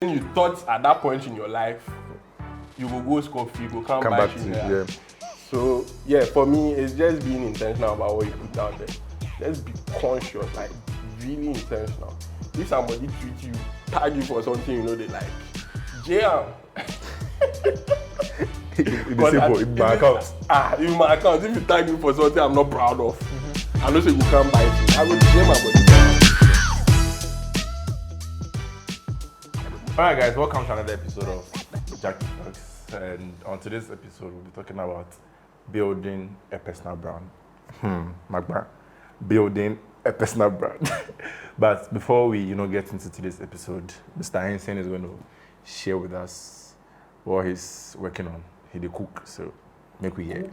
When you thought at that point in your life, you will go scot-free, you will come back to yeah. So yeah, for me, it's just being intentional about what you put out there. Let's be conscious, like really intentional. If somebody tweets you, tag you for something you know they like, jam. In my account. In my account, if you tag me for something I'm not proud of, I know say you can't buy it. I will jam my body. Alright guys, welcome to another episode of JunkieTalks, and on today's episode we'll be talking about building a personal brand. Building a personal brand. But before we get into today's episode, Mr. Henson is going to share with us what he's working on. He the cook, so make we hear.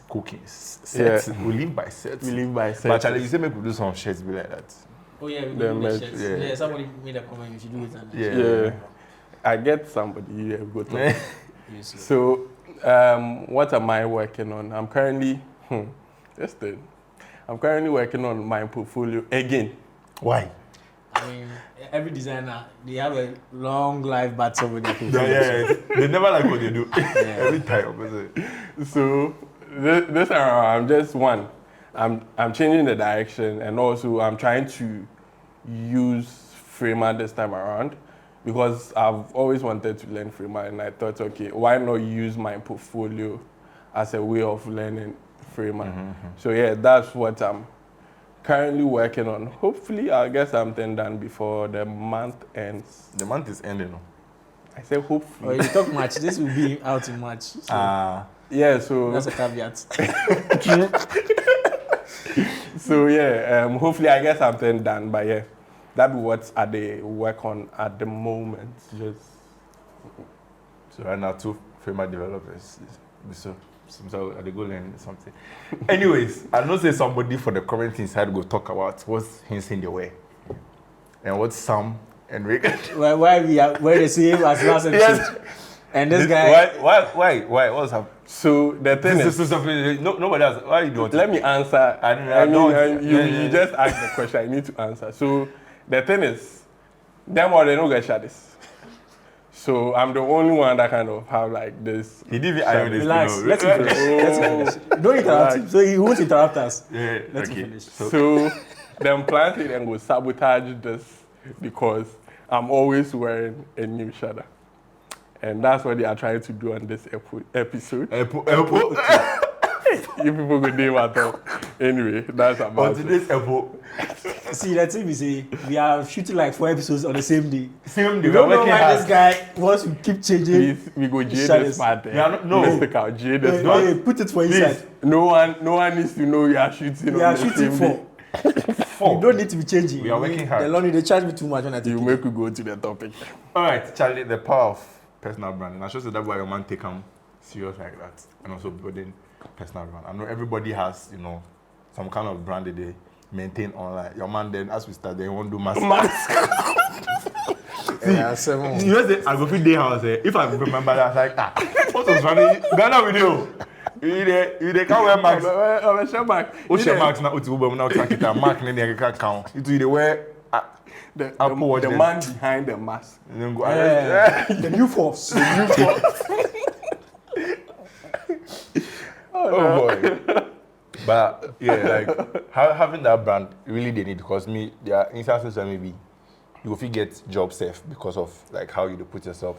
Cookings. Sets. Yeah. We live by sets. But Actually, you say make we do some shirts be like that. Oh yeah, we do the shirts. Yeah. Yeah, somebody made a comment, you should do it. Yeah. I get somebody here go to. Yes. So, what am I working on? I'm currently, I'm currently working on my portfolio again. Why? I mean, every designer, they have a long life battle with their portfolio. Yeah. They never like what they do. Every time. So, this around, I'm just one. I'm changing the direction, and also I'm trying to use Framer this time around because I've always wanted to learn Framer, and I thought, okay, why not use my portfolio as a way of learning Framer? So yeah, that's what I'm currently working on. Hopefully, I'll get something done before the month ends. The month is ending. I say Oh, hopefully. you talk much. This will be out in March. So Yeah, so that's a caveat. So yeah, hopefully I get something done, but yeah, that be what I they work on at the moment. Just So right now, 2 Framer developers. So they go learn something. Anyways, I know say somebody for the comment inside go talk about what's hints in the way, and what Sam and Rick. Why we're the same as last episode? Yes. And this guy. Why? What's up? so the thing is, Nobody else. Why you doing? let me answer. I don't- You just asked the question. I need to answer. So the thing is, them or they don't get shadis. So I'm the only one that kind of have like this. He didn't even iron this. Relax. Let him finish. Let him finish. Don't interrupt him. So he won't interrupt us. Yeah. Let him Okay. finish. So them plans it and go sabotage this because I'm always wearing a new shadow. And that's what they are trying to do on this episode. You people could name at all. Anyway, that's On about it. today's episode, See, the thing we say, we are shooting like 4 episodes on the same day. same day You we are don't know working why hard. this guy wants to keep changing. Please, we go J Shadows. this part. Yeah, no. Let's take out J this Hey, part. hey, put it for inside. No one needs to know we are shooting We on are the shooting same day. You don't need to be changing. We are working hard. The lonely, they charge me too much when I take You it. make we go to the topic. All right, Charlie, the power of personal branding. I should say that's why your man take them serious like that, and also building personal brand. I know everybody has, some kind of brand that they maintain online. Your man then, as we start, they won't do mask. See, You know, say, I go to the house. If I remember that, I was like, what was funny? Ghana video. You can't wear mask. I'm a share back. What's your mask now? It's Uber now. Track it. Mark in the can't count. It will wear. The man behind the mask. And then go. the new force. Oh boy. But yeah, like having that brand really they need, because there are instances where maybe you will get job safe because of like how you do put yourself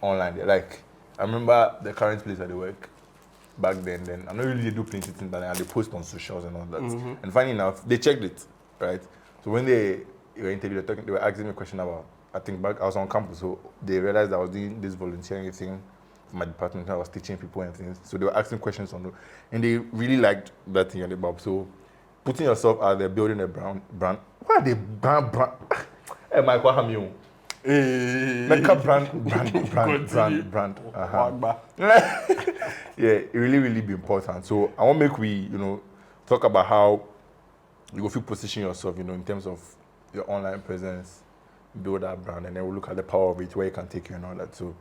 online there. Like I remember the current place that they work back then I know really they do plenty things and they post on socials and all that. And funny enough, they checked it, right? So when they were interviewed, they were asking me a question about, I think back I was on campus, so they realized I was doing this volunteering thing for my department. I was teaching people and things, so they were asking questions on it, and they really liked that thing on the bob. So putting yourself out there, building a brand. What are they brand? Hey, Mike, what have you? Like a brand. Yeah, it really be important. So I want to make we, talk about how you go feel position yourself, in terms of your online presence, build that brand, and then we'll look at the power of it, where you can take you and all that. So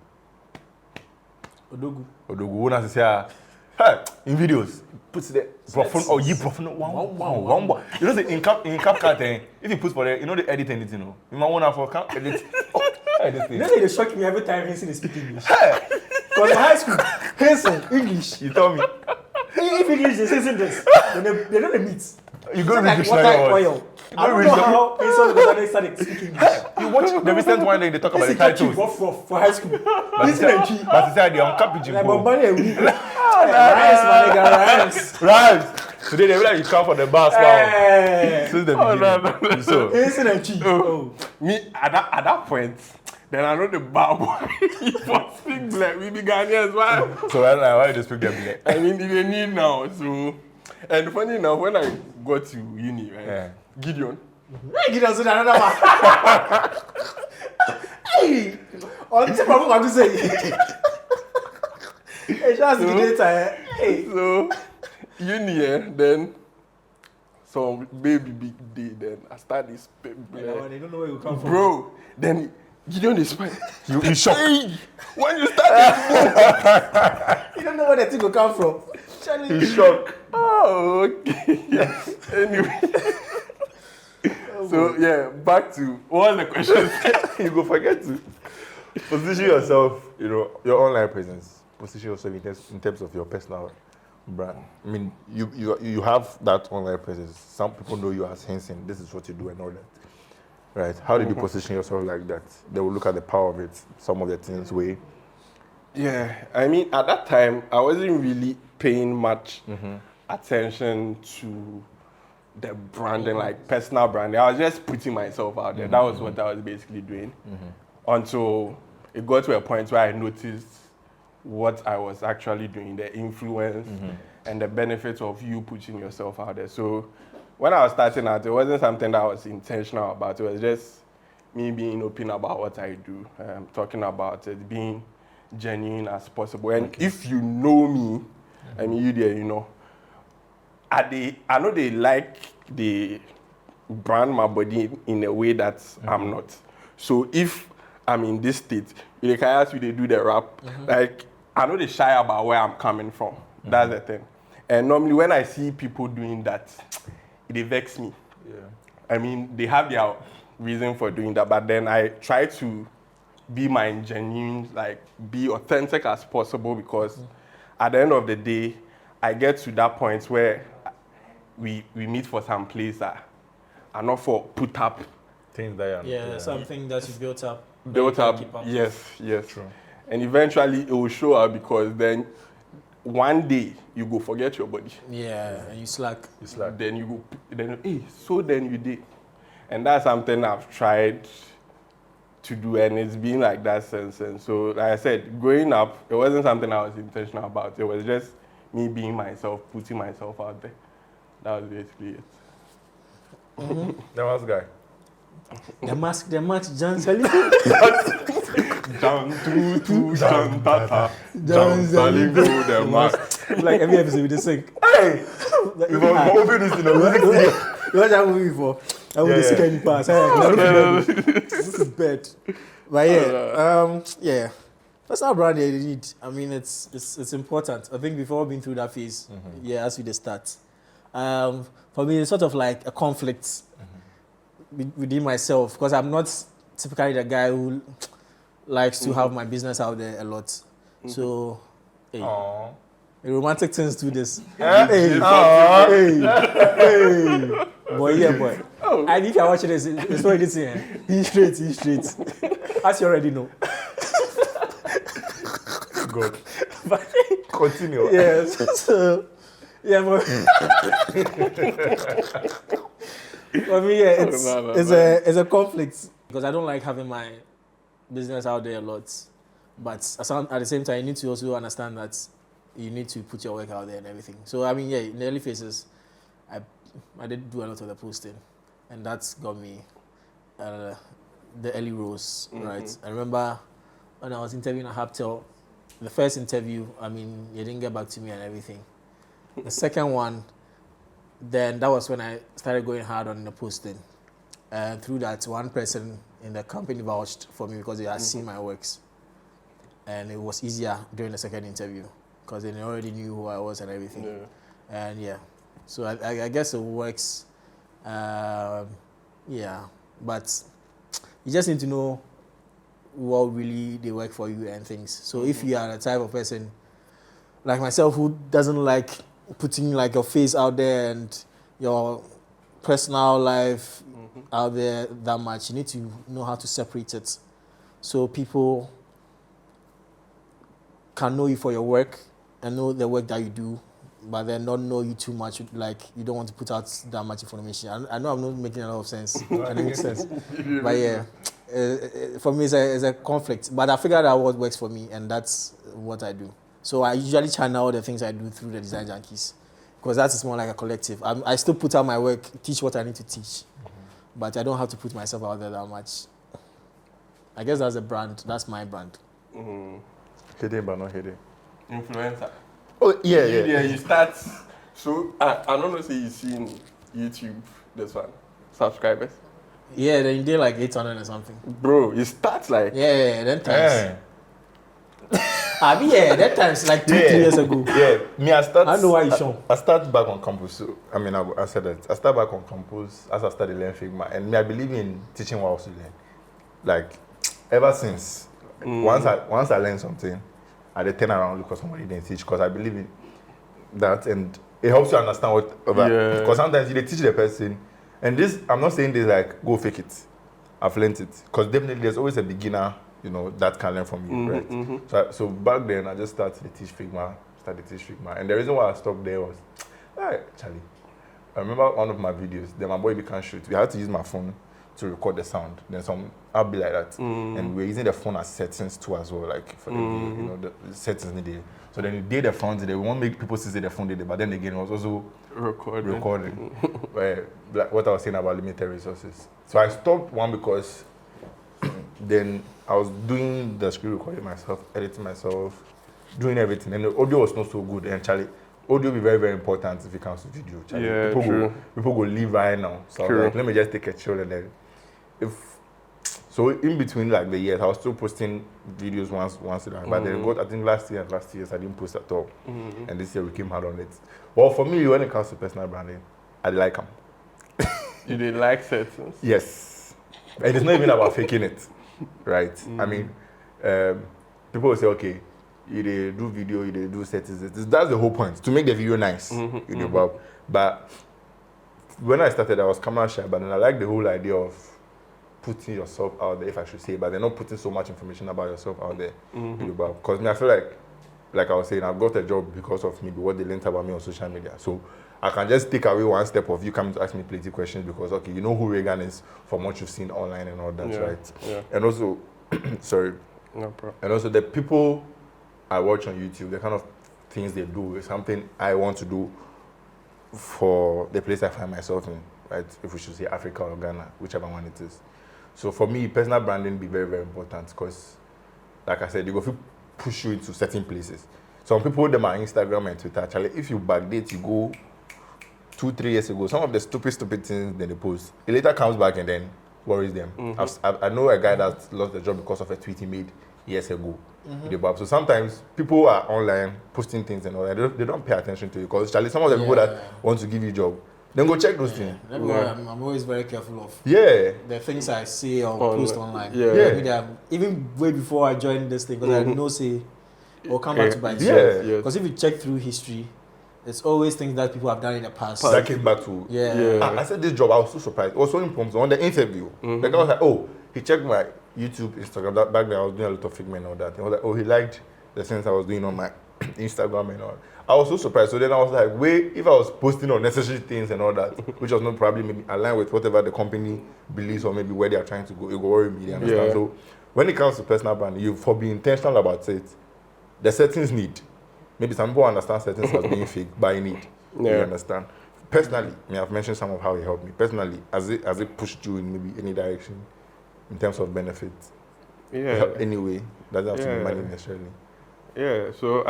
Odogu. when I say, hey, in videos, put the profile or you profile one. Say in CapCut, if you put for there, they edit anything, you might want to edit. You know they shock me every time Hanson is speaking English. Because in high school, Hanson, English. You told me. If English is Hanson this, then they don't meet. You go to like the water dictionary. oil. I don't know how Hanson started speaking English. You watch the recent one day they talk about the This is titles. rough for high school. But he said they uncapped Like you. Bombani and we. Rhymes, my nigga, rhymes. Right. Today they will like you come for the bus now. Hey. Since the beginning. no. So Hanson and Chi. Oh. Me at that point, then I know the bad boy. He was speak black. We be Ghanaians, why? so why you just speak them like? I mean, they need now. So, and funny enough, when I got to uni, right, Yeah. Gideon. Hey, get us another one. Hey, on the problem, what to say? Hey, just the data. Hey, So, uni, then some baby big day. Then I start this they black. don't know where you come from. Bro, then Gideon is fine. You shocked. Hey, when you start You don't know where the thing will come from. Charlie. You shocked. oh, okay. Anyway. So yeah, back to what was the question? You go forget to position yourself, your online presence. Position yourself in terms of your personal brand. I mean, you have that online presence. Some people know you as Hanson. This is what you do and all that. Right? How did you position yourself like that? They will look at the power of it, some of the things way. Yeah, I mean, at that time, I wasn't really paying much attention to the branding, like personal branding. I was just putting myself out there. That was what I was basically doing until it got to a point where I noticed what I was actually doing, the influence and the benefits of you putting yourself out there. So when I was starting out, it wasn't something that I was intentional about. It was just me being open about what I do, talking about it, being genuine as possible. And if you know me, I mean, you there, I know they like they brand my body in a way that I'm not. So if I'm in this state, they can ask me to do the rap. Like, I know they shy about where I'm coming from. That's the thing. And normally when I see people doing that, it vex me. Yeah. I mean, they have their reason for doing that, but then I try to be my genuine, like, be authentic as possible, because at the end of the day, I get to that point where we meet for some place that are not for put up. Things that Yeah, something that you built up. Yes. True. And eventually it will show up, because then one day you go forget your body. Yeah, and you slack. It's like Then you go, then you did. And that's something I've tried to do, and it's been like that since. And so, like I said, growing up, it wasn't something I was intentional about. It was just me being myself, putting myself out there. That was basically it. that was guy. The mask, John Sally. John John Tata, John Saling the mask. Like every episode with the sing. Hey! Like, We've opened this in a music video. you watch that movie before? I would Yeah. the any pass. This is bad. But yeah. That's our brand you need. I mean, it's important. I think we've all been through that phase. Yeah, as we just start. For me, it's sort of like a conflict within myself, because I'm not typically the guy who likes to have my business out there a lot. So, hey, Aww. the romantic things do this. Yeah. Hey, boy, yeah, boy. And if you're watching this, it's already saying, he's straight. As you already know. Good. But, Continue. yeah, so, yeah, but for me, yeah, it's a conflict, because I don't like having my business out there a lot. But at the same time, you need to also understand that you need to put your work out there and everything. So, I mean, yeah, in the early phases, I did do a lot of the posting, and that's got me the early roles, right? I remember when I was interviewing at Haptel, the first interview, I mean, you didn't get back to me and everything. The second one, then that was when I started going hard on the posting. And through that, one person in the company vouched for me because they had seen my works. And it was easier during the second interview because they already knew who I was and everything. Yeah. And yeah, so I guess it works. Yeah, but you just need to know what really they work for you and things. So if you are the type of person like myself who doesn't like putting like your face out there and your personal life out there that much, you need to know how to separate it so people can know you for your work and know the work that you do, but then not know you too much, like you don't want to put out that much information. I know I'm not making a lot of sense. Can it make sense? But yeah, for me it's a conflict, but I figured out what works for me and that's what I do. So I usually channel the things I do through the Design Junkies because that is more like a collective. I still put out my work, teach what I need to teach, but I don't have to put myself out there that much. I guess that's a brand. That's my brand. Hidden but not hidden. Influencer. Oh yeah. You start. So I don't know. Say you seen YouTube this one subscribers. Yeah, then you did like 800 or something. Bro, you start like Yeah, that times. That times like 3 years ago. Yeah, me I know why you show. I start back on campus. So I said that I start back on campus as I started learning Figma, and me I believe in teaching what I also learn. Like ever since once I learn something, I then turn around look for somebody then teach because I believe in that and it helps you understand what because sometimes you teach the person and this I'm not saying this like go fake it. I've learned it because definitely there's always a beginner, that can learn from you, right? So back then I just started to teach Figma, and the reason why I stopped there was, Charlie, I remember one of my videos. Then my boy we can't shoot. We had to use my phone to record the sound. Then I'll be like that, and we're using the phone as settings too as well, like for the settings needed. So then you did the phone today. We won't make people see the phone today, but then again it was also recording. Like what I was saying about limited resources. So I stopped one because then I was doing the screen recording myself, editing myself, doing everything, and the audio was not so good. And Charlie, audio be very, very important if it comes to video. Charlie. Yeah, people go live right now. So I was like, let me just take a chill and then so in between like the years, I was still posting videos once in a while. But then I think last year I didn't post at all. And this year we came hard on it. Well, for me, when it comes to personal branding, I like them. You did like settings? Yes. And it's not even about faking it, right? I mean, people will say, okay, you do video, you do settings. That's the whole point, to make the video nice. But when I started, I was camera shy, but then I like the whole idea of putting yourself out there, if I should say, but they're not putting so much information about yourself out there. Because I feel like I was saying, I've got a job because of maybe what they learned about me on social media. So I can just take away one step of you coming to ask me plenty questions because, okay, you know who Reagan is from what you've seen online and all that, right? Yeah. And also, sorry. No problem. And also the people I watch on YouTube, the kind of things they do is something I want to do for the place I find myself in, right? If we should say Africa or Ghana, whichever one it is. So for me, personal branding be very, very important because, like I said, they go to push you into certain places. Some people, them on Instagram and Twitter, actually, if you backdate, you go 2-3 years ago, some of the stupid things that they post, it later comes back and then worries them. I know a guy that lost the job because of a tweet he made years ago. So sometimes people are online posting things and all that. They don't pay attention to it because Charlie, some of the people that want to give you a job, then go check those things. I'm always very careful of the things I see or post online. Even way before I joined this thing, because I know say it will come back to bite you. Because if you check through history, it's always things that people have done in the past. That came back to I said this job, I was so surprised. It was so impromptu on the interview. The guy was like, oh, he checked my YouTube, Instagram. Back then I was doing a lot of Figma and all that. He was like, oh, he liked the things I was doing on my Instagram and all. I was so surprised. So then I was like, wait, if I was posting unnecessary things and all that, which was not probably maybe aligned with whatever the company believes or maybe where they are trying to go, it will worry me. You understand? So when it comes to personal branding, you for being intentional about it, the settings need. Maybe some people understand settings as being fake, but I need. You understand? Personally, I've mentioned some of how it helped me. Personally, as it pushed you in maybe any direction in terms of benefits. Anyway, doesn't have to be money necessarily. Yeah. So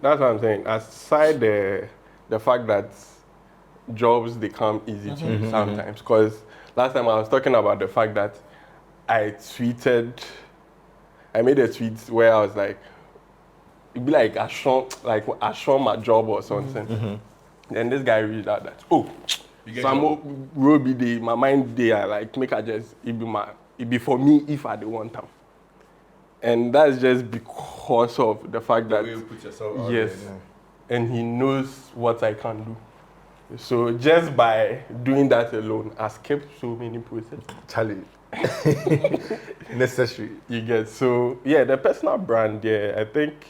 that's what I'm saying. Aside the fact that jobs they come easy to you sometimes, because last time I was talking about the fact that I made a tweet where I was like, it'd be like I show my job or something. And this guy reached out that, some will be my mind there, like make I just it it be for me if I don't want them. And that's just because of the fact that, you put yourself out yes, there, and he knows what I can do. So just by doing that alone, I skipped so many processes. Charlie. Necessary. You get, so yeah, the personal brand, yeah, I think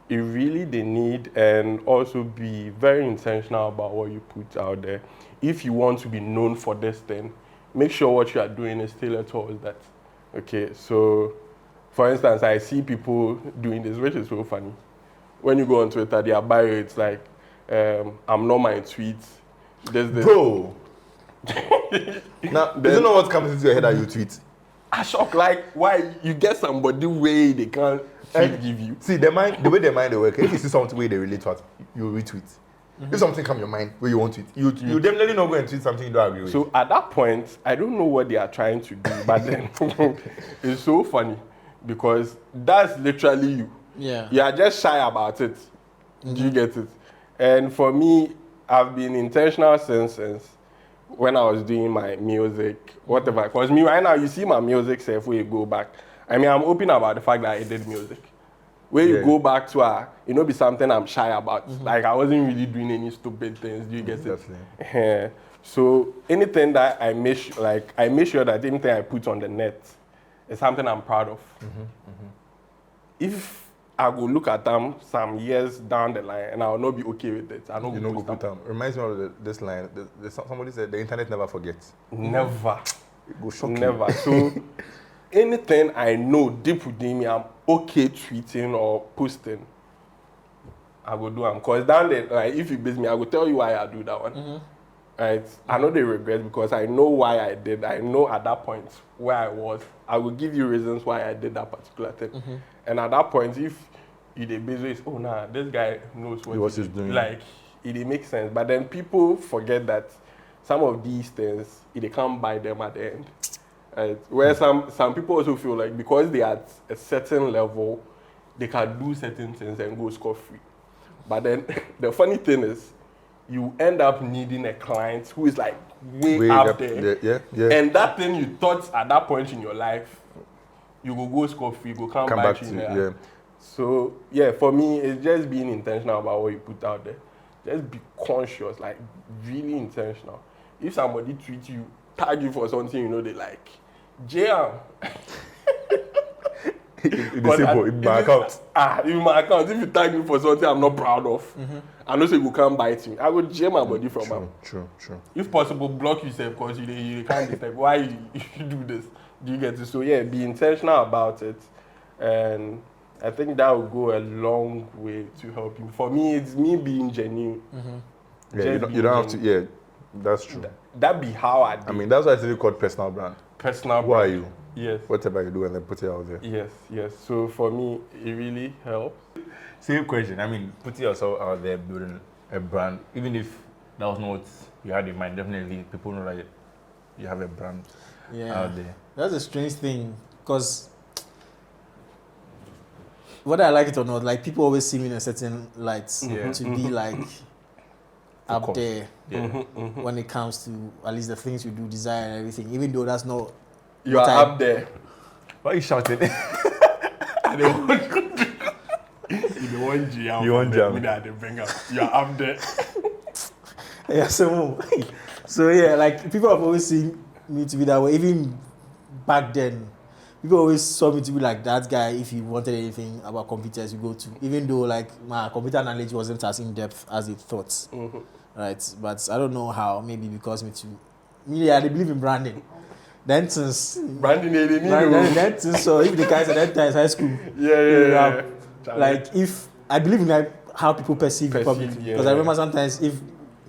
it really they need, and also be very intentional about what you put out there. If you want to be known for this thing, make sure what you are doing is tailored towards that. Okay, so for instance, I see people doing this, which is so funny. When you go on Twitter, their bio, it's like, I'm not my tweets. There's this. Bro. Now, you know what comes into your head that you tweet? I shock, like, why you get somebody way they can't give you. See, the way their mind they work, if you see something where they relate to it, you retweet. If something come in your mind where you want to tweet, you definitely not go and tweet something you don't agree with. So at that point, I don't know what they are trying to do, but then it's so funny because that's literally you. Yeah. You are just shy about it. Do you get it? And for me, I've been intentional since when I was doing my music, whatever. Because me right now, you see my music self where you go back. I mean, I'm open about the fact that I did music. Where you go back to, be something I'm shy about. Like, I wasn't really doing any stupid things. Do you get it? So anything that I make sure that anything I put on the net is something I'm proud of. If I go look at them some years down the line and I will not be okay with it, I don't go put them. Reminds me of this line. Somebody said the internet never forgets. Never. It will shock Never. you. So anything I know deep within me, I'm okay tweeting or posting, I will do them. Because down there, like, if you base me, I will tell you why I do that one. Right? I know they regret because I know why I did. I know at that point where I was. I will give you reasons why I did that particular thing. And at that point, if you dey base it, oh nah, this guy knows what he's doing. Like, it makes sense. But then people forget that some of these things, they can't buy them at the end. Right? Where some people also feel like because they are at a certain level, they can do certain things and go scot-free. But then the funny thing is, you end up needing a client who is like way up there. Yeah. And that thing you thought at that point in your life, you will go scot-free, you will come back to you. So yeah, for me, it's just being intentional about what you put out there. Just be conscious, like really intentional. If somebody tweets you, tag you for something they like, jam. It's simple. In my account. In my account. If you tag me for something I'm not proud of, I know say you can't bite me. I will jam my body from him. True. If possible, block yourself because you can't detect why you do this. Do you get it? So yeah, be intentional about it, and I think that will go a long way to help you. For me, it's me being genuine. Yeah, you don't have to. Yeah, that's true. That be how I do. I mean, that's why it's really called personal brand. Personal brand. Who are you? Yes. Whatever you do, and then put it out there. Yes. So for me, it really helps. Same question. I mean, putting yourself out there, building a brand, even if that was not what you had in mind, definitely people know that you have a brand out there. That's a strange thing, because whether I like it or not, like people always see me in a certain light to be like up there when it comes to at least the things you do, desire and everything, even though that's not. You are up there. Why are you shouting? You want jam. You want jam. You are up there. Yeah, so yeah, like people have always seen me to be that way. Even back then, people always saw me to be like that guy. If you wanted anything about computers, you go to. Even though like my computer knowledge wasn't as in depth as it thought, right? But I don't know how. Maybe because I believe in branding. Then since branding, then since so if the guys at that time high school, yeah. Like if I believe in like how people perceive the public, because I remember sometimes if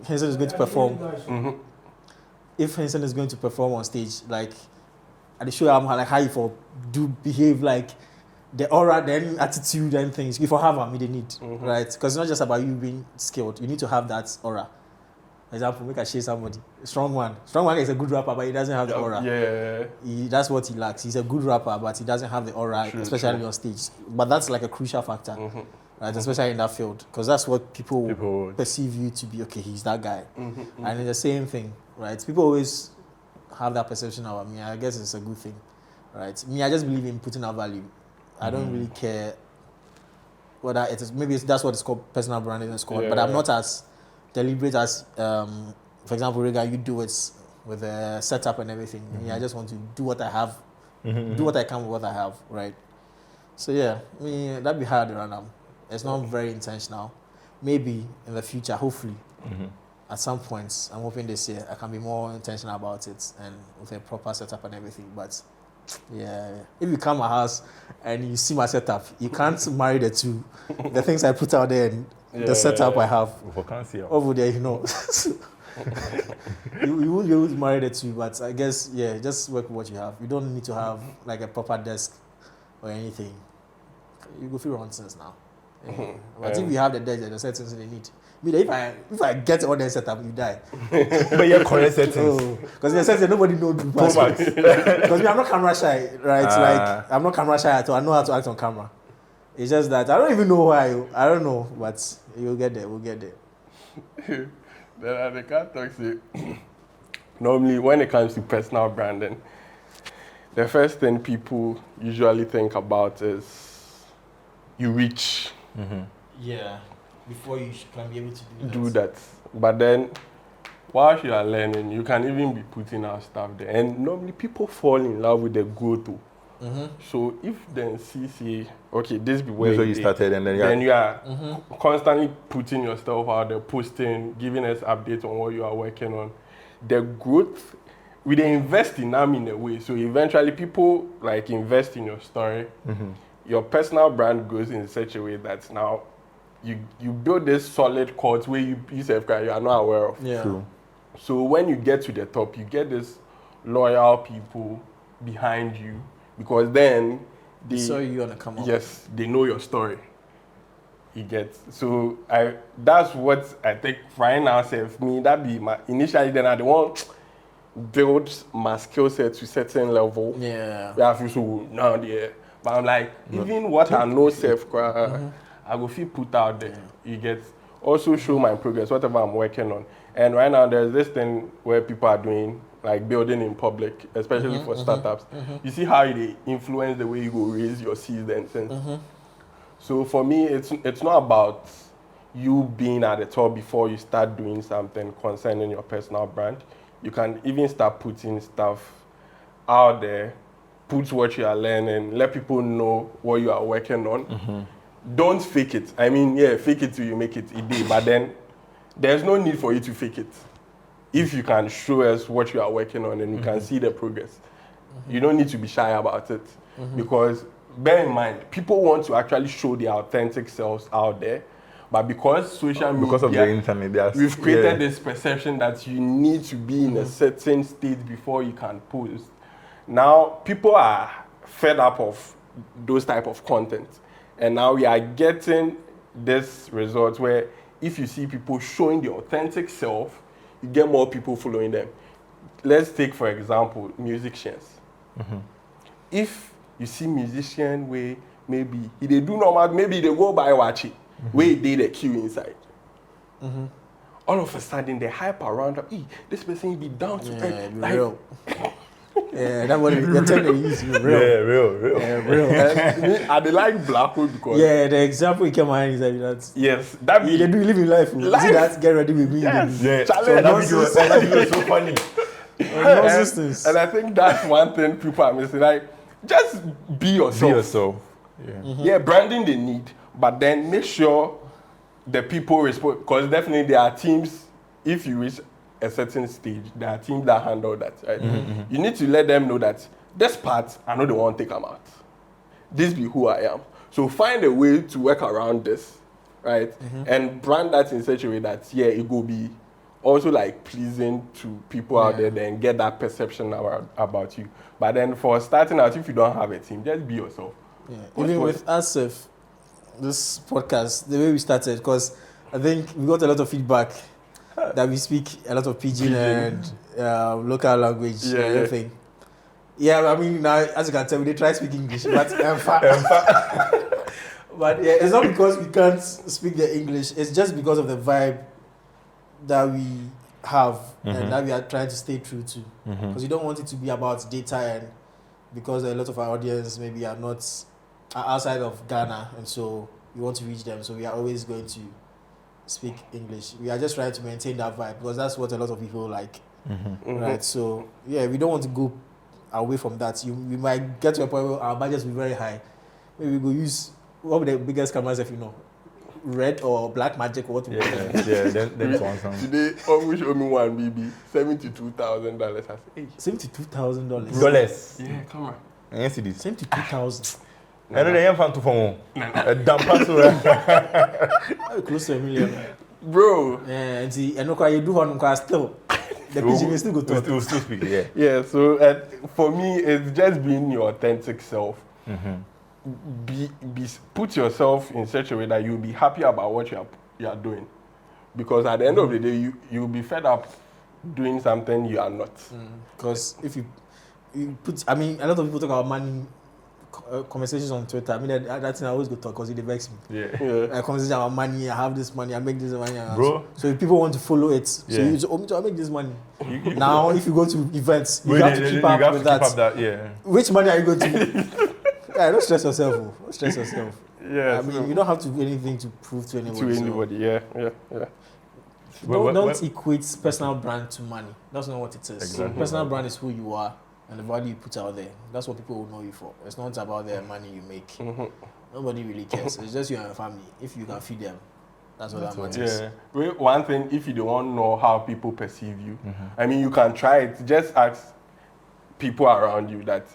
Henson is going to perform, if Henson is going to perform on stage, like at the show, I'm like how you do behave, like the aura, then attitude and things. If you have them, they need, right? Because it's not just about you being skilled. You need to have that aura. For example, make I share somebody. Strong one is a good rapper, but he doesn't have the aura. That's what he lacks. He's a good rapper, but he doesn't have the aura, especially on stage. But that's like a crucial factor, right? Especially in that field, because that's what people perceive you to be. Okay, he's that guy, and it's the same thing, right? People always have that perception about me. I guess it's a good thing. right? Me, I just believe in putting out value. I don't really care whether it is, maybe that's what it's called, personal branding is called, but I'm not as deliberate as, for example, Rega, you do it with a setup and everything. I just want to do what I have, do what I can with what I have, right? So yeah, I mean, that'd be hard right now. It's not very intentional. Maybe in the future, hopefully, at some points, I'm hoping this year I can be more intentional about it and with a proper setup and everything. But yeah, if you come to my house and you see my setup, you can't marry the two. The things I put out there and the setup I have over there, you know. you won't be able to marry the two, but I guess, yeah, just work with what you have. You don't need to have like a proper desk or anything. You go through nonsense now. Yeah. But if you have the desk, there's certain things they need. I mean, if I get all the setup, you die. But you're correct settings. Because in a sense, nobody knows the passwords. Because I'm not camera shy, right? Like, I'm not camera shy at all. I know how to act on camera. It's just that I don't even know why. I don't know, but you'll get there. We'll get there. Then the cat talks it. Normally, when it comes to personal branding, the first thing people usually think about is you reach. Yeah. Before you can be able to do that. But then, while you are learning, you can even be putting out stuff there. And normally, people fall in love with the go-to. So if then see, okay, this be where you started, and then you are constantly putting your stuff out there, posting, giving us updates on what you are working on. The growth, we they invest in them in a way. So eventually, people like invest in your story. Your personal brand goes in such a way that now you build this solid cause where you are not aware of. Yeah. True. So when you get to the top, you get this loyal people behind you because then they saw you on the come up. Yes, they know your story. You get so that's what I think right now self me that be my initially then I want build my skill set to certain level. Yeah. Where I feel so now there. But I'm like even what I know self I go feel put out there. You get also show my progress, whatever I'm working on. And right now there's this thing where people are doing like building in public, especially for startups. You see how they influence the way you go raise your seeds and things. So for me, it's not about you being at the top before you start doing something concerning your personal brand. You can even start putting stuff out there, put what you are learning, let people know what you are working on. Don't fake it. I mean, yeah, fake it till you make it a day, but then there's no need for you to fake it. If you can show us what you are working on and you can see the progress, you don't need to be shy about it. Because bear in mind, people want to actually show their authentic selves out there, but because social media, because of the internet, we've created this perception that you need to be in a certain state before you can post. Now, people are fed up of those type of content. And now we are getting this result where if you see people showing the authentic self, you get more people following them. Let's take, for example, musicians. If you see musician where maybe they do normal, maybe they go by watch it, where they the queue inside. All of a sudden they hype around, this person be down to earth. Like, real. Yeah, that's what you're telling me. Real. Yeah, real. Yeah, real. I they like Blackwood because the example you came out is that yes, that they do live in life. You see that get ready with me. Yes. Yeah, Challenge. that video is so funny. And I think that's one thing people are missing. Like, just be yourself. Be yourself. Yeah, branding they need, but then make sure the people respond. Because definitely there are teams, if you reach a certain stage, there are teams that handle that, right? You need to let them know that this part, I know they won't take them out. This be who I am. So find a way to work around this, right? And brand that in such a way that, yeah, it will be also like pleasing to people out there, then get that perception about you. But then for starting out, if you don't have a team, just be yourself. Yeah. Even with us, this podcast, the way we started, because I think we got a lot of feedback that we speak a lot of pidgin and local language and everything. Yeah, I mean, now, as you can tell, we try to speak English, but but yeah, it's not because we can't speak the English, it's just because of the vibe that we have and that we are trying to stay true to. Because you don't want it to be about data and because a lot of our audience maybe are outside of Ghana, and so we want to reach them. So we are always going to speak English. We are just trying to maintain that vibe because that's what a lot of people like, right? So yeah, we don't want to go away from that. We might get to a point where our budgets will be very high. Maybe we go use one of the biggest cameras, if you know, red or black magic or what. Then sound. Today, we show me one BB, $72,000. I say, hey. $72,000. Dollars. Yeah, come on. I see this. 72,000. I know they ain't fan to phone. A damn passo. Close to $1 million. Bro. Yeah, and see, and you do one still. The PG will still go to. We'll still speak, yeah. Yeah, so for me, it's just being your authentic self. Put yourself in such a way that you'll be happy about what you are doing. Because at the end of the day, you'll be fed up doing something you are not. Because if you put, I mean, a lot of people talk about money conversations on Twitter. I mean, that thing I always go talk because it vex me. Yeah. Conversation about money, I have this money, I make this money. Bro. So if people want to follow it, so you say, I make this money. Now, if you go to events, you have to keep up with that. Yeah. Which money are you going to? Yeah, don't stress yourself. Don't stress yourself. Yeah. I mean, you don't have to do anything to prove to anybody. Yeah. Don't equate personal brand to money. That's not what it is. Exactly. Personal brand is who you are and the value you put out there. That's what people will know you for. It's not about the money you make. Nobody really cares. It's just you and your family. If you can feed them, that's what that matters. Yeah. One thing, if you don't know how people perceive you, I mean, you can try it. Just ask people around you that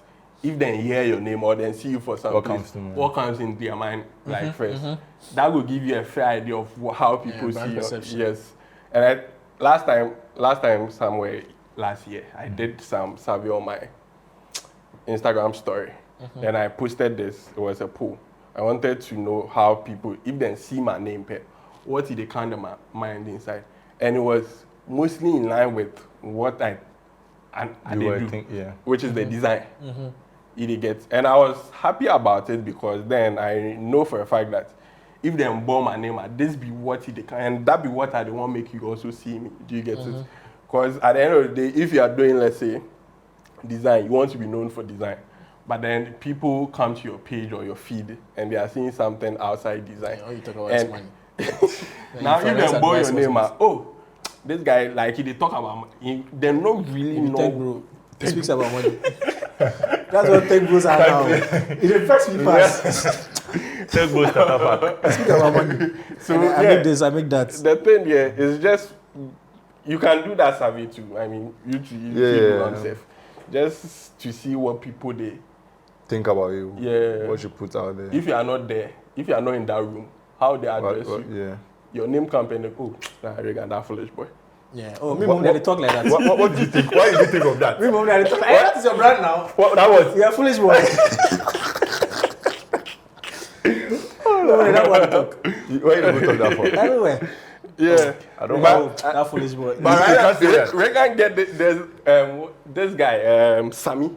if they hear your name or then see you for something, what comes into their mind first. That will give you a fair idea of how people see you. Yes. And last year, I did some survey on my Instagram story. Then I posted this. It was a poll. I wanted to know how people, if they see my name, what did they kind of mind inside? And it was mostly in line with what I do, which is the design. It gets, and I was happy about it because then I know for a fact that if they bore my name, this be what they can, and that be what I want make you also see me. Do you get it? Because at the end of the day, if you are doing, let's say, design, you want to be known for design, but then people come to your page or your feed and they are seeing something outside design. Yeah, all you talk about is money. Now, if they bore your name, this guy, like, they talk about money, they don't really know. Tech bro, he speaks about money. That's what tech bros are now. It affects me fast. Tech bros I speak about money. So I make this, I make that. The thing here is just, you can do that survey too. I mean, you just to see what people they think about you. Yeah. What you put out there. If you are not there, if you are not in that room, how they address you. Yeah. Your name campaign, that foolish boy. Yeah. Oh, me mom, they talk like that. What do you think? Why did you think of that? Me mom, they talk. Hey, that is your brand now. What that was? You're a foolish boy. That one talk. Why you talk that for? Everywhere. Yeah. I don't know. That foolish boy. But we can get this guy, Sammy.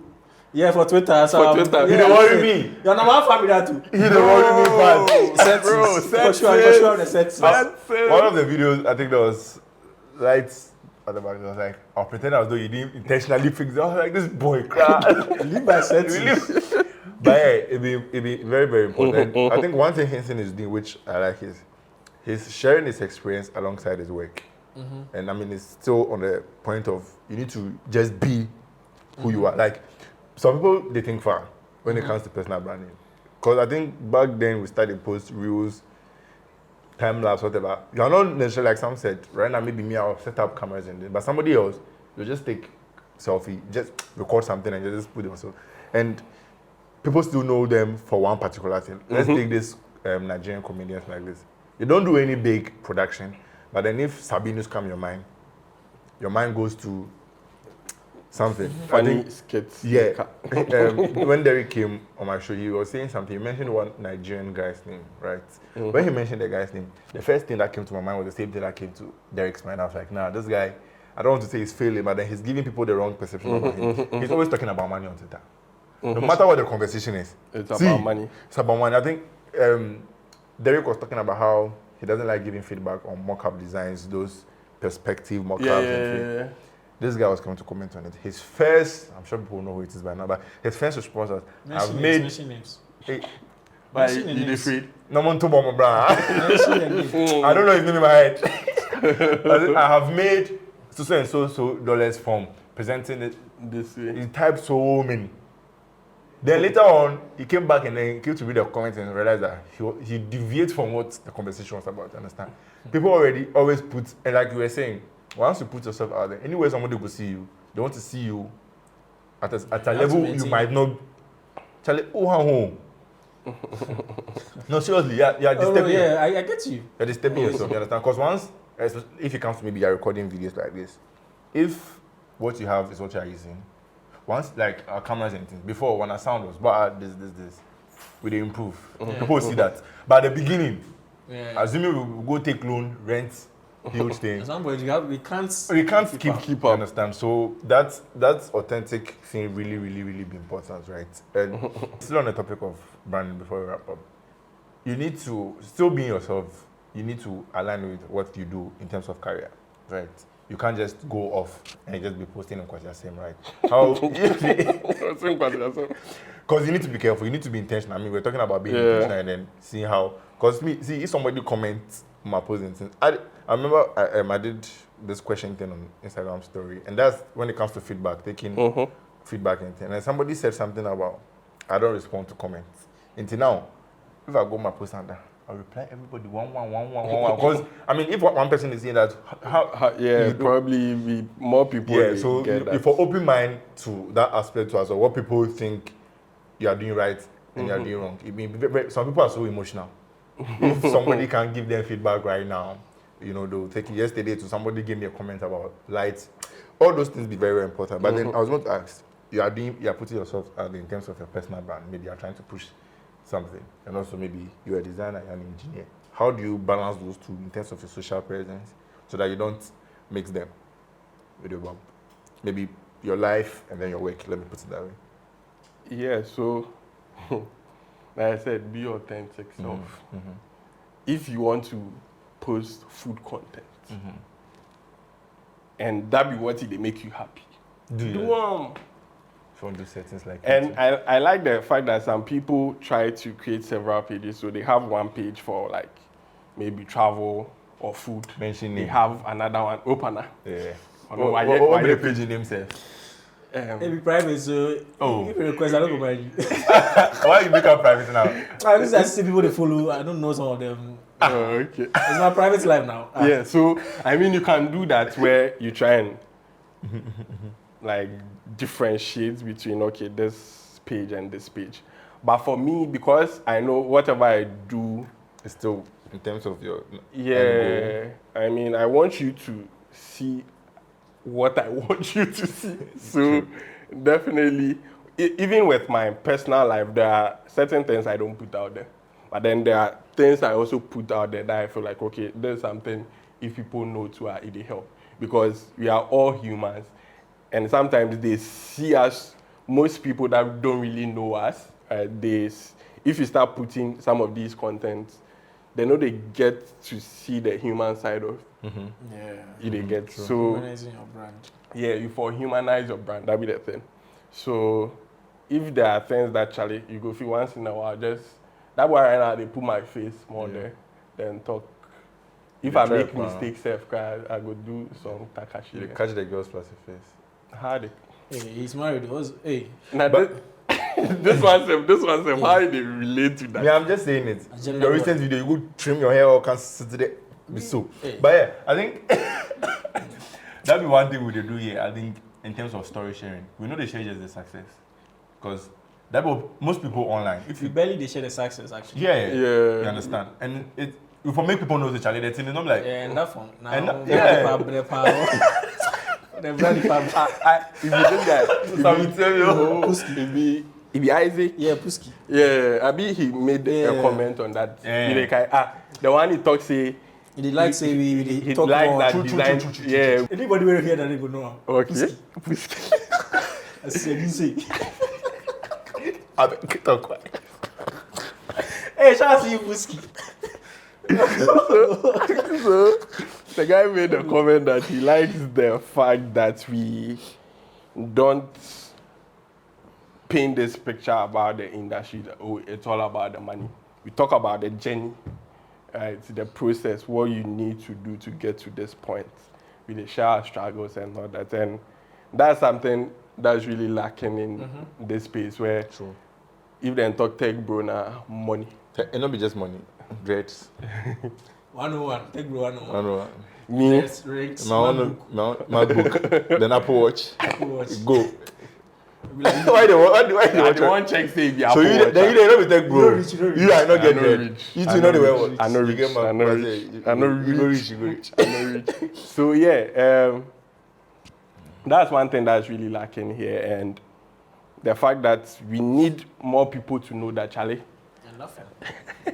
Yeah, for Twitter. So, for Twitter. He don't worry me. Your number family that too. He don't worry me fast. Bro, for sure, the sets. One of the videos, I think there was lights at the back. It was like, I'll pretend as though you didn't intentionally fix it. I was like, this boy, leave my sets. But yeah, it'd be very, very important. I think one thing Henson is doing, which I like, is he's sharing his experience alongside his work. And I mean, it's still on the point of you need to just be who you are. Like, some people, they think far when it comes to personal branding. Because I think back then we started post reels, time lapse, whatever. You're not necessarily, like Sam said, right now maybe me, I'll set up cameras and but somebody else, you just take selfie, just record something and just put it on. So, and people still know them for one particular thing. Let's take this Nigerian comedians like this. You don't do any big production, but then if Sabinus come your mind goes to something. Funny skits. Yeah. When Derek came on my show, he was saying something. He mentioned one Nigerian guy's name, right? When he mentioned the guy's name, the first thing that came to my mind was the same thing that came to Derek's mind. I was like, nah, this guy, I don't want to say he's failing, but then he's giving people the wrong perception about him. He's always talking about money on Twitter. No matter what the conversation is. It's about money. It's about money. I think Derek was talking about how he doesn't like giving feedback on mock-up designs, those perspective mock-ups. Yeah. this guy was coming to comment on it. His first, I'm sure people know who it is by now, but his first response was, I've made. Mention names. But Mention the you names. afraid? No one to bomb, bro. Mention the names. I don't know his name in my head. I have made so and so dollars from presenting it This way. He typed so many. Then later on, he came back and then he came to read the comments and realized that he deviated from what the conversation was about. Understand? People already always put, and like you were saying, once you put yourself out there, anywhere somebody will see you, they want to see you at a level you might not. Charlie, home. No, seriously, yeah, disturbing. Yeah, I get you. You're disturbing yourself. You understand? Because once, if it comes to maybe you're recording videos like this, if what you have is what you're using, once like our cameras and things, before when our sound was bad, this, we dey improve. People will see that. But at the beginning, assuming we go take loan, rent, huge things. We can't keep up. Understand? So that's authentic thing really be important, right? And still on the topic of branding before we wrap up, you need to still be yourself. You need to align with what you do in terms of career, right? You can't just go off and just be posting on what you're saying, right? How? Because you need to be careful. You need to be intentional. I mean, we're talking about being intentional and then seeing how. Because if somebody comments on my posting things, I remember I did this question thing on Instagram story, and that's when it comes to feedback, taking feedback and things. And somebody said something about I don't respond to comments. Until now, if I go my post under, I'll reply everybody one. Because I mean, if one person is saying that, probably be more people. Yeah, so if you're open mind to that aspect to us, or what people think you are doing right and you are doing wrong. Some people are so emotional. If somebody can give them feedback right now, they'll take it. Yesterday, to somebody gave me a comment about lights. All those things be very, very important. But then I was going to ask, you are putting yourself out in terms of your personal brand. Maybe you're trying to push something, and also maybe you're a designer, you're an engineer. How do you balance those two in terms of your social presence so that you don't mix them with your job? Maybe your life and then your work. Let me put it that way. Yeah. So, like I said, be authentic self. If you want to post food content, and that be what they make you happy, do If you want to do settings like and I like the fact that some people try to create several pages. So they have one page for like maybe travel or food. Mention They name. have another one, opener. Yeah. Why the page name self? Maybe private, so if you request, I don't go mind you. Why you make up private now? I see people they follow. I don't know some of them. Okay. It's my private life now. Yeah, so I mean you can do that where you try and like differentiate between this page and this page. But for me, because I know whatever I do, It's still in terms of your I mean I want you to see what I want you to see. So definitely, even with my personal life, there are certain things I don't put out there. But then there are things I also put out there that I feel like, okay, there's something if people know too, it will help. Because we are all humans. And sometimes they see us, most people that don't really know us, if you start putting some of these contents, they know they get to see the human side of they get. True. So Humanizing your brand. yeah, you for humanize your brand, that be the thing. So if there are things that you go feel once in a while, just that's why right now they put my face more there than talk. If I make mistakes, I go do some takashi. You catch the girls plus your face. Hard. Hey, he's married. Now this one, how they relate to that? Yeah, I'm just saying it. Your recent video, you go trim your hair or can sit there. Be so. But yeah, I think that'd be one thing we do here. I think in terms of story sharing, we know they share just the success, because most people online. If you barely they share the success actually. Yeah. You understand? And if I make people know the challenge, that's not like and that one. Now, if you this guy, if be Isaac. Yeah, Puski. Yeah, Abi he made a comment on that. The one he talks say. He like say we talk like more. that design. Yeah. Anybody will hear that they will know. Okay. I said you say. talk quiet. Hey, shout out to you, Puski. The guy made a comment that he likes the fact that we don't paint this picture about the industry that, oh, it's all about the money. We talk about the journey, right? The process, what you need to do to get to this point. We share our struggles and all that. And that's something that's really lacking in this space where if they talk tech bro now, money. It not be just money. Dreads. 101. Take bro 101. 101. Me, Yes, rates. MacBook. Then Apple Watch. Apple Watch. Go. Like, Why they want I want check say if you So you don't be tech bro. You don't reach. You are not I get know dread. rich. You I two know know the way rich. what. I know You rich. get my- I know my- rich. you- I know you go rich. rich. You go rich. I know rich. So yeah, that's one thing that's really lacking here, and the fact that we need more people to know that Charlie. Enough.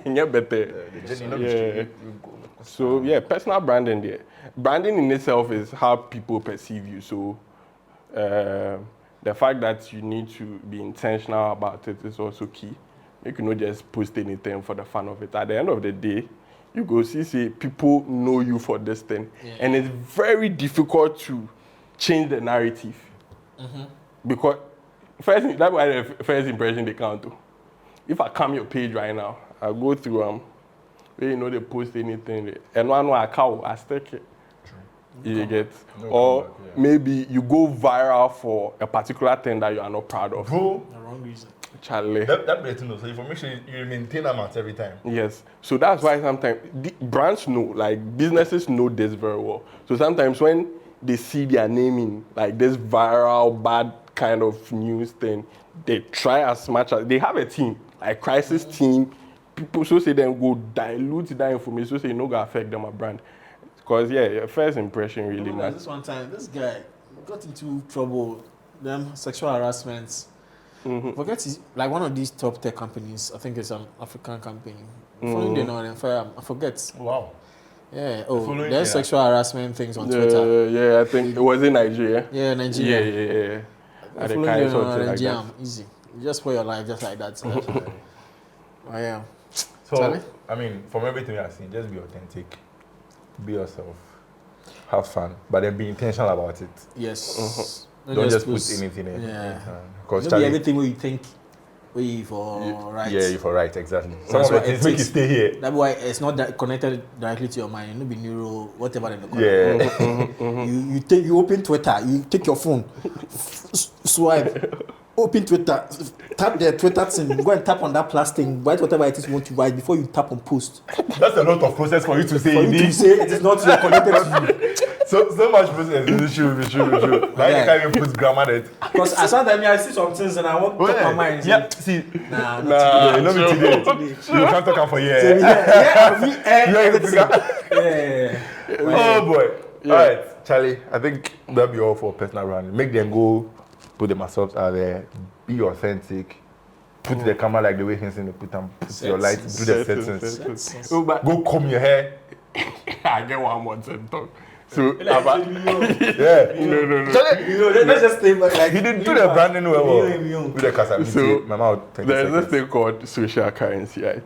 Get better. The journey not be Yeah. straight. You go. So yeah, personal branding there. Branding in itself is how people perceive you. So the fact that you need to be intentional about it is also key. You cannot just post anything for the fun of it. At the end of the day, you go see people know you for this thing, and it's very difficult to change the narrative because that's why the first impression they count to. If I come your page right now, I go through where you know they post anything, and one I cow, I stick it. You get, or comeback, yeah. maybe you go viral for a particular thing that you are not proud of. Bro, The wrong reason. Charlie. that better know. So information you maintain them at every time. Yes. So that's why sometimes the brands know, like businesses know this very well. So sometimes when they see their name in like this viral bad kind of news thing, they try as much as they have a team, like crisis team. People so say then go dilute that information, so say no go affect them a brand. Because yeah, your first impression really Remember matters. this one time, this guy got into trouble, them sexual harassment. Forget it, like one of these top tech companies, I think it's an African company. Following them on fire, I forget. Wow. Yeah, Following, there's yeah. sexual harassment things on Twitter. Yeah, I think it was in Nigeria. Yeah, Nigeria. Yeah. At the Following kind them on something like Nigeria, that. easy. You just spoil your life just like that. So. Oh yeah. So, Charlie? I mean, from everything we have seen, just be authentic, be yourself, have fun, but then be intentional about it. Yes. Don't just put anything in. Yeah. Because Don't be everything where you think where you for right. Yeah, you're for right, exactly. Some of That's why the things it make you takes- stay here. That's why it's not that connected directly to your mind. It be neuro, whatever in the corner. Yeah. You open Twitter, you take your phone, swipe, open Twitter, tap the Twitter thing, go and tap on that plus thing, write whatever it is you want to write before you tap on post. That's a lot of process for you to say. For you to say it is not your connected to you. So much process. It's true. Why you can't even put grammar in it? Because sometimes I see some things and I want to talk my mind. Yeah, see. Nah, Yeah, you know me today. You can't talk am for years. Yeah. Oh boy. All right, Charlie. I think that'll be all for personal branding. Make them go, put themselves out there, be authentic, put the camera like the way Henson put them, put your light, do the settings. Oh, but Go comb your hair. I get one more to talk. So, Yeah. no. Charlie, Let's just stay back. Like, he didn't do the branding well. Yo. With the casa, So, my mouth. 20 there's this seconds. thing called social currency, right?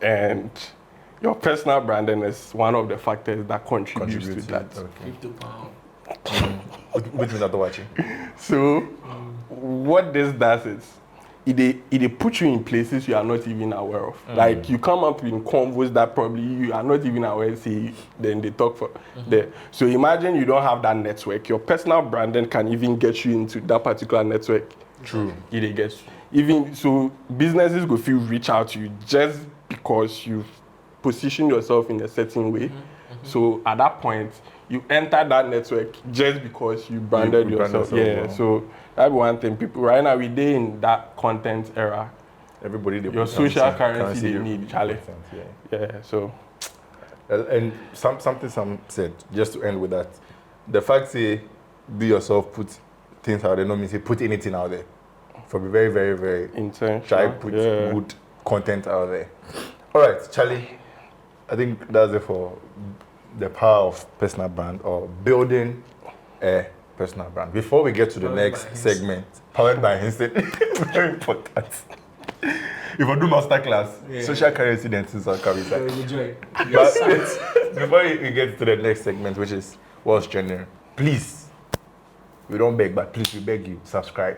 And your personal branding is one of the factors that contributes to that. Okay. Crypto pound. Which means not watching. So, what this does is, it puts you in places you are not even aware of. Like, you come up in convos that probably you are not even aware, see, then they talk for there. So, imagine you don't have that network. Your personal branding can even get you into that particular network. True. It gets even so businesses go feel reach out to you just because you position yourself in a certain way. So at that point, you enter that network just because you branded You brand yourself. yourself Yeah. well. So that's one thing. People right now we dey in that content era. Everybody, they Your put social something, currency they need, Charlie. content, Yeah. Yeah. So And something Sam said, just to end with that, the fact say be yourself, put things out there, no mean say put anything out there. For be very, very, very intentional. try put good content out there. All right, Charlie, I think that's it for the power of personal brand or building a personal brand. Before we get to the Powered next by Hinson. segment, powered by Hinson, very important. If I do masterclass, social currency then things are coming. So you join. But before we get to the next segment, which is what's trending, please, we don't beg, but please, we beg you, subscribe.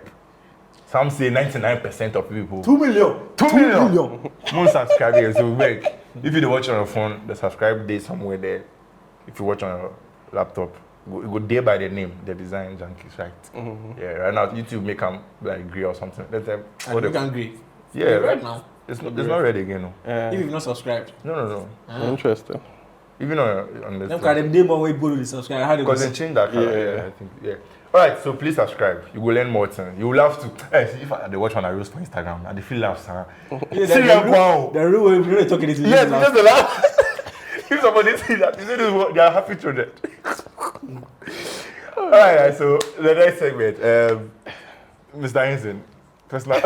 Some say 99% of people. 2 million. 2 million. More subscribers, so we beg. If you watch on your phone, the subscribe day somewhere there. If you watch on your laptop, it go there by the name, the design junkies, right? Yeah, right now YouTube make them like grey or something. Let them. And you can grey. Yeah, right now. It's not ready again, no. If you've not subscribed. No. Interesting. Even on the. Them kind of name way to subscribe. How do Because they change that color. Yeah, I think. Yeah. All right, so please subscribe. You will learn more things. You will have to. See, if they watch on a roast for Instagram, and they feel laughs, huh? The real way we talking is yes, just the laugh. If somebody see that, you say this is they are happy children. All right, so the next segment, Mr. Henson, personal.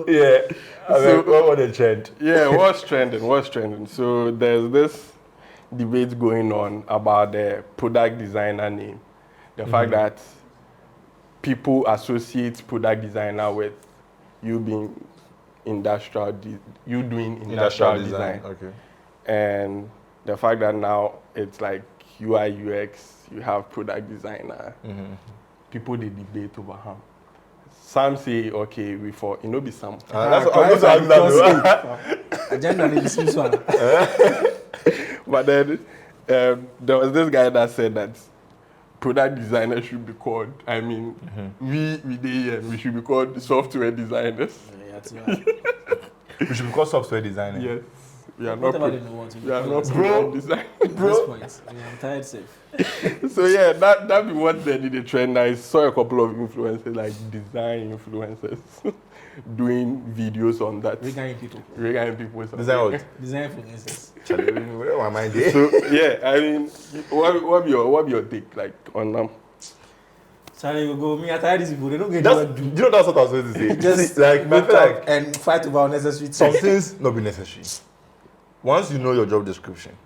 Yeah. So, what was the trend? Yeah, what's trending? So there's this debate going on about the product designer name. The fact that people associate product designer with you being you doing industrial design. Okay. And the fact that now it's like UI UX, you have product designer. People they debate over him. Some say, okay, we for it no be some. That's what I'm going to ask that. Agenda is this one. But then there was this guy that said that product designer should be called. I mean, we should be called software designers. We should be called software designers. Yes. We are not Bro, design. Bro. I'm tired safe. So yeah, that be what they did the trend. I saw a couple of influencers, like design influencers, doing videos on that. Regaling people. Design what? Design influencers. Where am I there? So yeah, I mean, what be your take like on them? Charlie, you go. Me, I tired these people. They don't get Do do. you know that's what I was going to say? Just like, I feel like and fight over unnecessary some things. things not be necessary. Once you know your job description,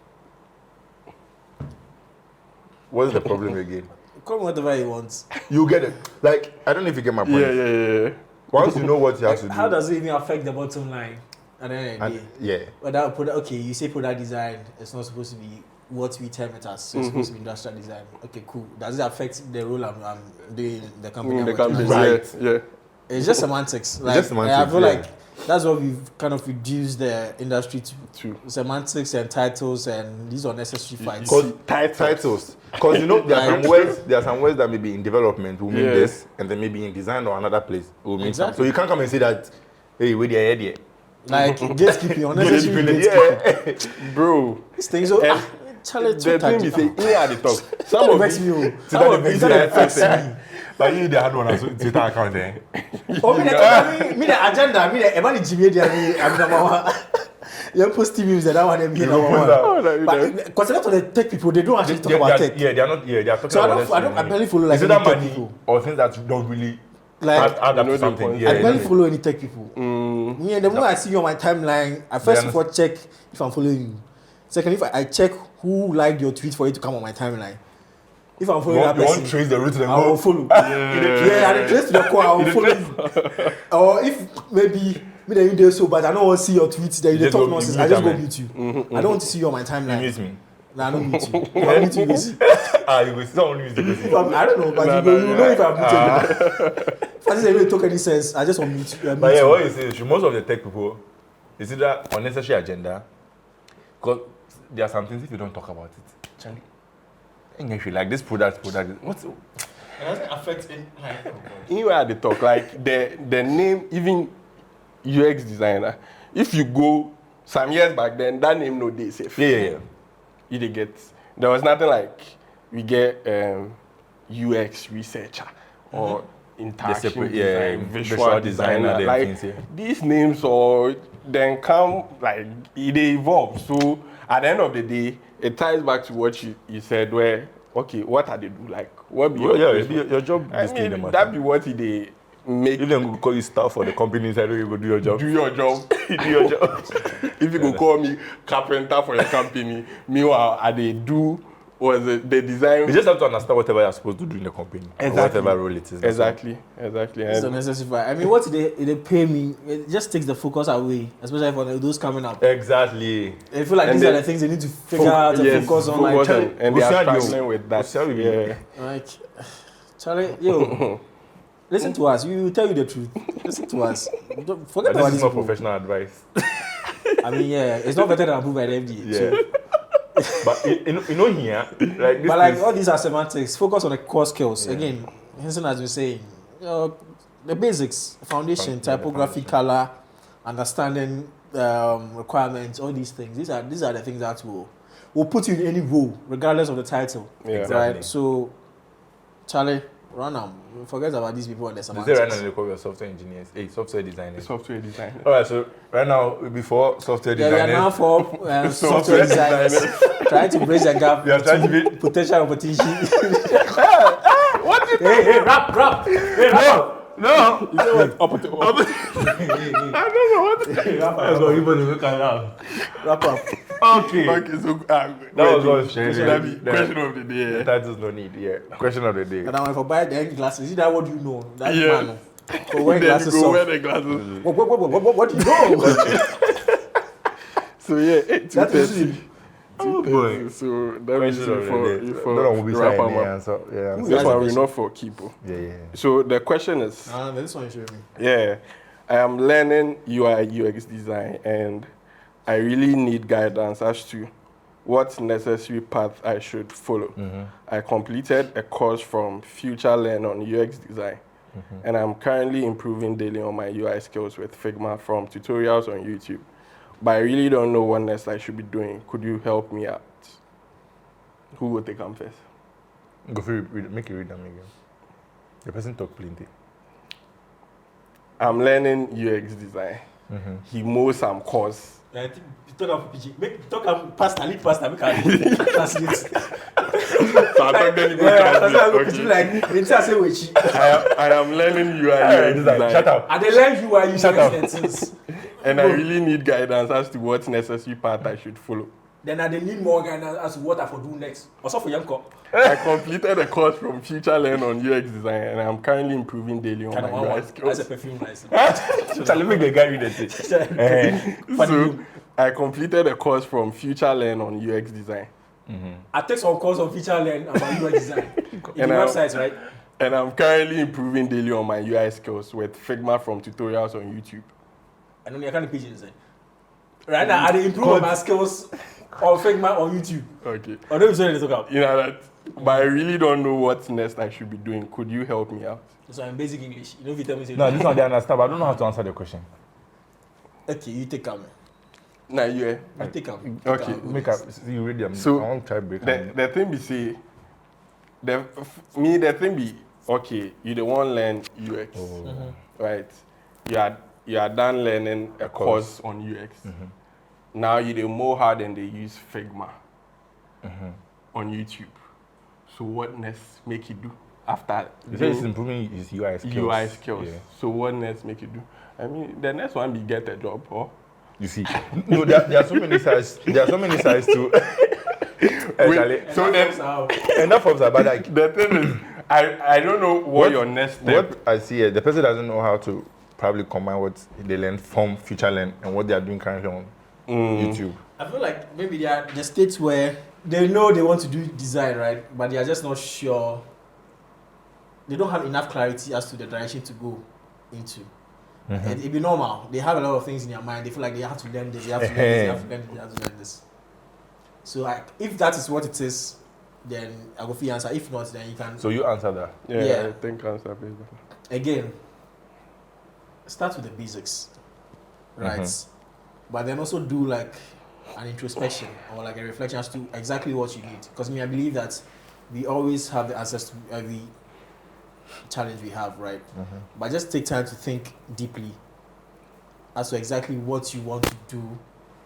what's the problem again? Call me whatever you want. You get it. Like, I don't know if you get my point. Yeah. Once you know what you have to do. How does it even affect the bottom line at the end of the day? Yeah. Without okay, you say product design, it's not supposed to be what we term it as. So it's supposed to be industrial design. Okay, cool. Does it affect the role I'm doing in the company? I'm working as? Right. Yeah. It's just semantics. Like, just semantics, I feel like that's what we've kind of reduced the industry to. Semantics and titles and these unnecessary fights. Titles. Because you know there are some words that maybe in development will mean this, and then maybe in design or another place will mean something. So you can't come and say that, hey, where the idea? Like gatekeeping, unnecessary gatekeeping. Bro. These things are Charlie, the thing we say, here at the top. Some of me. But you the hard one as Twitter account there. Oh, me the agenda, me the everybody Jimmy there, I'm number one. You post memes that one be number one. But because a lot of the tech people, they don't actually talk about tech. Yeah, they are not. Yeah, they are talking so about. I barely follow like is it that tech money people or things that you don't really like add up to something? Yeah, I barely follow any tech people. Me and the moment I see you on my timeline, I first of all check if I'm following you. Second, if I check who liked your tweet for it to come on my timeline. If I'm following that person, you won't trace the route and I will follow. I trace to the core, I will follow you. Or if maybe me then you do so, but I don't want to see your tweets, then you talk nonsense, I just go mute you. I don't want to see you on my timeline. You miss me. Nah, I don't mute you. If I mute you, you see. You go see someone who is the I don't know, but you know if I'm muted. If I just really talk any sense, I just want mute you. But yeah, what you say is most of the tech people, is either unnecessary agenda, because there are some things if you don't talk about it, Charlie. English, like this product, what's it doesn't affect it. Anywhere at the talk, like the name, even UX designer. If you go some years back, then that name no day safe. Yeah. You did get. There was nothing like we get UX researcher or interaction design, visual designer. Like these names or then come like it evolve. So at the end of the day, it ties back to what you said where, okay, what are they do? Like, what be your job? I mean, that be what they make. If they go call you staff for the company, I know you go do your job. Do your job. Do your job. If you go call me carpenter for your company, meanwhile, I they do was the design. You just have to understand whatever you're supposed to do in the company. Or whatever role it is. Exactly. It's unnecessary. I mean, what they pay me, it just takes the focus away, especially for those coming up. Exactly. I feel like these are the things they need to figure out and focus on. Like, and they are struggling with that. Yeah. Like, Charlie, yo, listen to us. We will tell you the truth. Listen to us. Don't forget But about this is these not people. professional advice. I mean, yeah, it's not better than approved by the FDA. Yeah. So. But you know here, like this. But like all these are semantics. Focus on the core skills. Again, Henson has been saying, the basics, foundation, typography, color, understanding requirements, all these things. These are the things that will put you in any role, regardless of the title. Yeah. Exactly. Right. So, Charlie, run on. Forget about these people and the They semantics. say right now they call you software engineers. Hey, software designers. Software design. All right, so right now before software Yeah, we are designers, now for software designers trying to bridge the gap we are trying to be. potential opportunity. What? hey, rap. Hey, rap. No. You know what? I don't know what. Let's go. Everybody look at that. Wrap up. Okay. Okay, so That was what question of the day. That does no need. Yeah. Question of the day. And now if I buy the glasses, is that what you know? That Yeah. man. Go wear Then glasses. you go wear Off. the glasses. What do you know? So yeah, That is it. Oh boy. So that was Question of the day. for Don't know who be wrap saying up. the answer. Yeah. Who This has one the we question? not for people. Yeah. So the question is, This one you showed me. yeah, I am learning UI UX design and I really need guidance as to what necessary path I should follow. I completed a course from Future Learn on UX design and I'm currently improving daily on my UI skills with Figma from tutorials on YouTube. But I really don't know what next I should be doing. Could you help me out? Who would take come first? Go for read, make you read them again. The person talk plenty. I'm learning UX design. He mows some course. I think talk about PG. Talk about pastor, lead pastor, make I translate. So I thought then you go translate. Like, I am learning UI UX Like, design. shut up. and they learn you are Shut up. using things. And I really need guidance as to what necessary path I should follow. Then they need more guidance as to what I for do next. Also for Yanko. I completed a course from Future Learn on UX design and I'm currently improving daily on my UI That's a skills. perfume license. Shall I make the guy read it? So I completed a course from Future Learn on UX design. I take some course on feature learn about UI design. In And the I- websites, right? And I'm currently improving daily on my UI skills with Figma from tutorials on YouTube. I don't know, I can't page inside. Right now, I dey improve my skills on Figma on YouTube. Okay. I don't even talk about. You know that, but I really don't know what next I should be doing. Could you help me out? So I'm basic English. You know if you tell me say No, this one they understand, but I don't know how to answer the question. okay, you take them. Nah, yeah. You take them. Okay. Make up. You read them. So, I want to try break. The thing be say, the thing be okay. You don't want to learn UX, right? You are done learning a course on UX. Now you don't know how then they use Figma on YouTube. So what next make you do after He says he's improving his UI skills. UI skills? Yeah. So what next make you do? I mean, the next one be get a job, or You see, no, there are so many sides. There are so many sides to. so then Enough of that, but like the thing is, I don't know what your next step. What I see here, the person doesn't know how to probably combine what they learned from Future Learn and what they are doing currently on YouTube. I feel like maybe they are the states where they know they want to do design, right? But they are just not sure. They don't have enough clarity as to the direction to go into. And it'd be normal. They have a lot of things in their mind. They feel like they have to learn this, they have to learn this, they have to learn this, they have to learn this. So like, if that is what it is, then I go for your answer. If not, then you can. So you answer that. Yeah, I think answer based. Again, start with the basics, right? But then also do like an introspection or like a reflection as to exactly what you need. Because I believe that we always have the answers to every challenge we have, right? But just take time to think deeply as to exactly what you want to do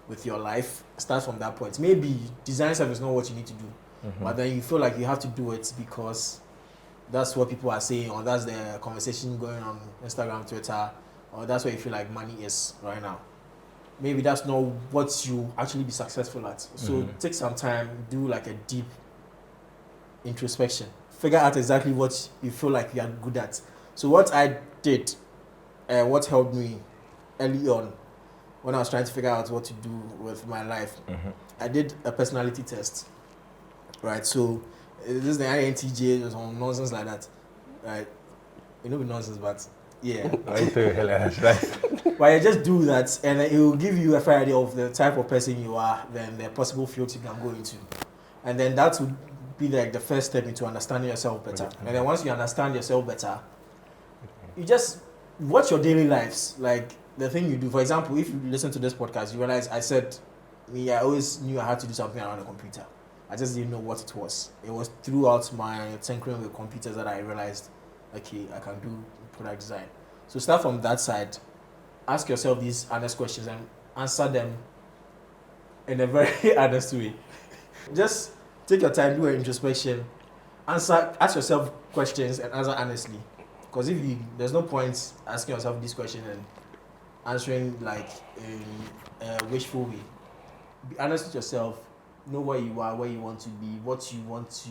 with your life. Start from that point. Maybe design stuff is not what you need to do, but then you feel like you have to do it because that's what people are saying, or that's the conversation going on Instagram, Twitter, or that's where you feel like money is right now. Maybe that's not what you actually be successful at. So take some time, do like a deep introspection. Figure out exactly what you feel like you are good at. So what I did, what helped me early on when I was trying to figure out what to do with my life, I did a personality test. Right, so this is the INTJ or some nonsense like that. Right, it will be nonsense, but yeah. But you just do that, and it will give you a fair idea of the type of person you are, then the possible fields you can go into, and then that would be like the first step into understanding yourself better. And then once you understand yourself better, you just watch your daily lives, like the thing you do. For example, if you listen to this podcast, you realize I said, I always knew I had to do something around the computer. I just didn't know what it was. It was throughout my tinkering with computers that I realized, okay, I can do product design. So start from that side. Ask yourself these honest questions and answer them in a very honest way. Just take your time, do an introspection, ask yourself questions and answer honestly. Because there's no point asking yourself these questions and answering like in a wishful way. Be honest with yourself. Know where you are, where you want to be, what you want to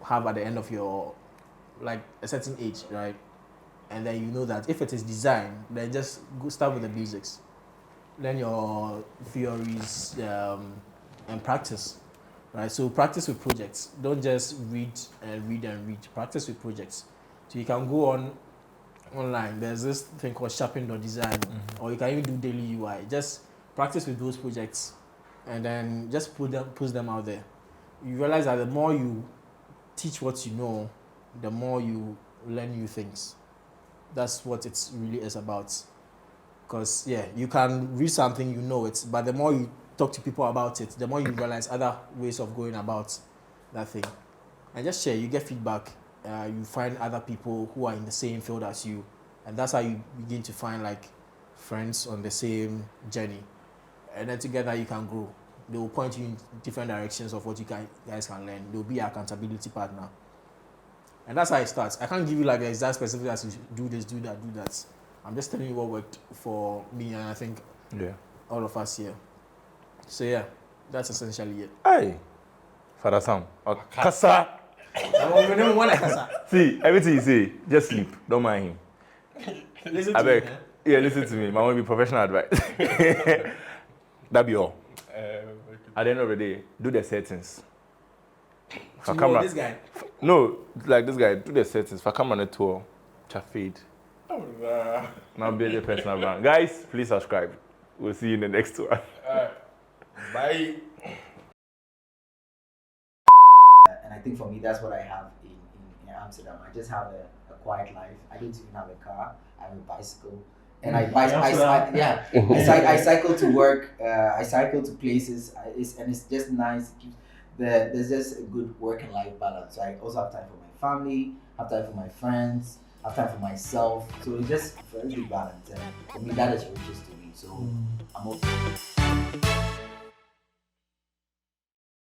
have at the end of your, like a certain age, right? And then you know that if it is design, then just go start with the basics. Learn your theories and practice, right? So practice with projects. Don't just read and read and read. Practice with projects. So you can go online. There's this thing called sharpen.design, or you can even do daily UI. Just practice with those projects. And then just push them out there. You realize that the more you teach what you know, the more you learn new things. That's what it really is about. Because, you can read something, you know it, but the more you talk to people about it, the more you realize other ways of going about that thing. And just share, you get feedback, you find other people who are in the same field as you, and that's how you begin to find like friends on the same journey. And then together you can grow. They will point you in different directions of what you guys can learn. They will be your accountability partner. And that's how it starts. I can't give you like the exact specific as you do this, do that, do that. I'm just telling you what worked for me and I think all of us here. So that's essentially it. Hey, Father Sam. Kasa. See, everything you say, just sleep. Don't mind him. Listen to me. Yeah, listen to me. I want to be professional advice. That be all. At the end of the day, do the settings. For camera. This guy? No, like this guy, do the settings. For camera tour, fade. Now build a personal brand. Guys, please subscribe. We'll see you in the next one. Bye. And I think for me, that's what I have in Amsterdam. I just have a quiet life. I don't even have a car. I have a bicycle. And I cycle to work. I cycle to places. It's just nice. There's just a good work and life balance. I also have time for my family, have time for my friends, have time for myself. So it's just a very good balance. And for me, that is riches to me. So I'm okay.